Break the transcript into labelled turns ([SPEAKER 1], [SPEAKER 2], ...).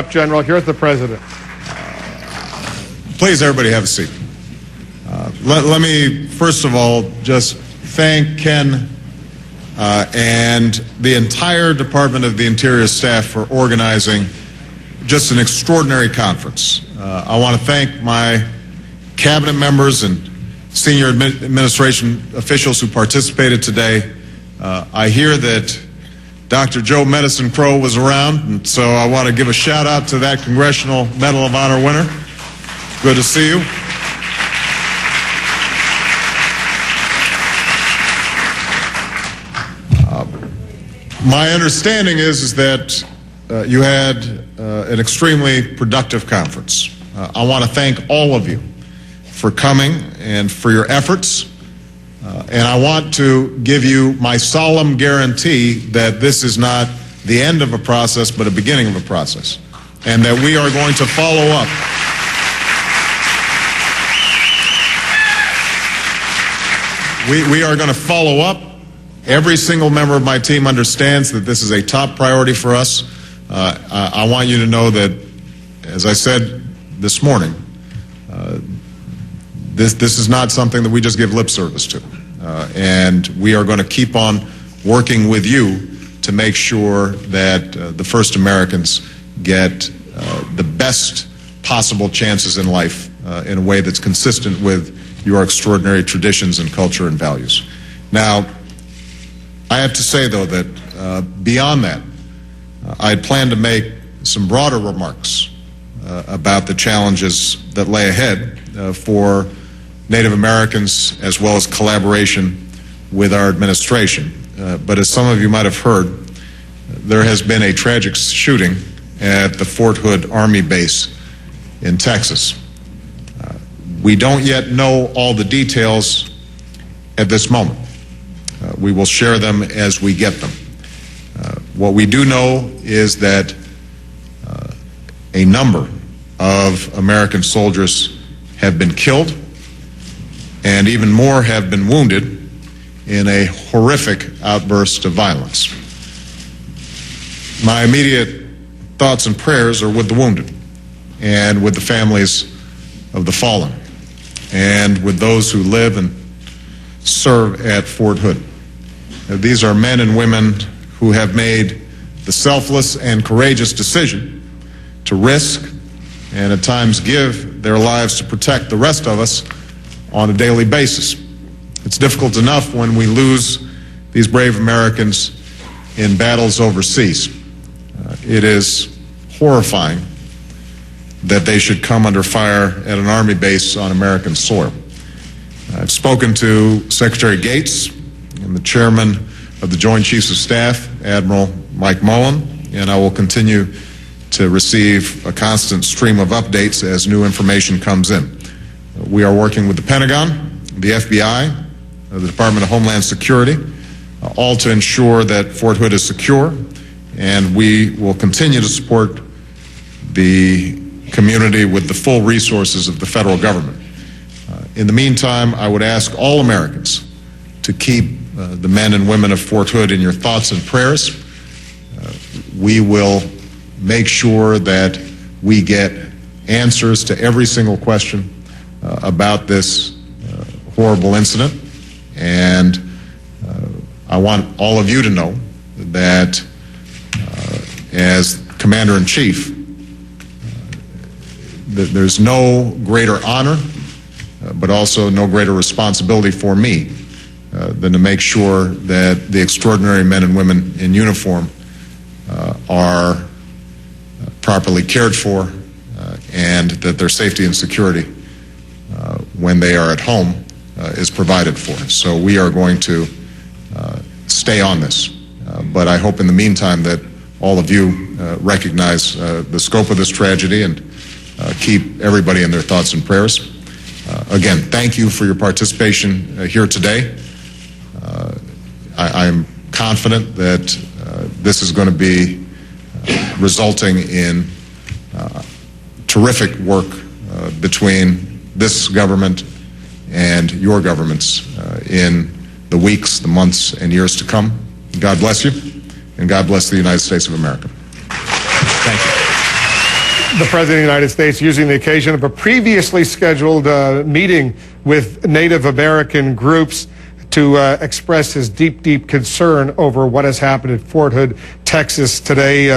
[SPEAKER 1] General, here's the President.
[SPEAKER 2] Please, everybody have a seat. Let me, first of all, just thank Ken and the entire Department of the Interior staff for organizing just an extraordinary conference. I want to thank my cabinet members and senior administration officials who participated today. I hear that Dr. Joe Medicine Crow was around, and so I want to give a shout out to that Congressional Medal of Honor winner. Good to see you. My understanding is that you had an extremely productive conference. I want to thank all of you for coming and for your efforts. And I want to give you my solemn guarantee that this is not the end of a process, but a beginning of a process, and that we are going to follow up. We are going to follow up. Every single member of my team understands that this is a top priority for us. I want you to know that, as I said this morning, this is not something that we just give lip service to. And we are going to keep on working with you to make sure that the first Americans get the best possible chances in life in a way that's consistent with your extraordinary traditions and culture and values. Now, I have to say, though, that beyond that, I plan to make some broader remarks about the challenges that lay ahead for Native Americans, as well as collaboration with our administration. But as some of you might have heard, there has been a tragic shooting at the Fort Hood Army base in Texas. We don't yet know all the details at this moment. We will share them as we get them. What we do know is that a number of American soldiers have been killed, and even more have been wounded in a horrific outburst of violence. My immediate thoughts and prayers are with the wounded and with the families of the fallen and with those who live and serve at Fort Hood. These are men and women who have made the selfless and courageous decision to risk and at times give their lives to protect the rest of us on a daily basis. It's difficult enough when we lose these brave Americans in battles overseas. It is horrifying that they should come under fire at an Army base on American soil. I've spoken to Secretary Gates and the Chairman of the Joint Chiefs of Staff, Admiral Mike Mullen, and I will continue to receive a constant stream of updates as new information comes in. We are working with the Pentagon, the FBI, the Department of Homeland Security, all to ensure that Fort Hood is secure, and we will continue to support the community with the full resources of the federal government. In the meantime, I would ask all Americans to keep the men and women of Fort Hood in your thoughts and prayers. We will make sure that we get answers to every single question about this horrible incident, and I want all of you to know that as Commander-in-Chief, that there's no greater honor, but also no greater responsibility for me than to make sure that the extraordinary men and women in uniform are properly cared for and that their safety and security when they are at home is provided for. So we are going to stay on this. But I hope in the meantime that all of you recognize the scope of this tragedy and keep everybody in their thoughts and prayers. Again, thank you for your participation here today. I'm confident that this is going to be resulting in terrific work between this government and your governments in the weeks, the months, and years to come. God bless you, and God bless the United States of America. Thank you.
[SPEAKER 1] The President of the United States using the occasion of a previously scheduled meeting with Native American groups to express his deep, deep concern over what has happened at Fort Hood, Texas today.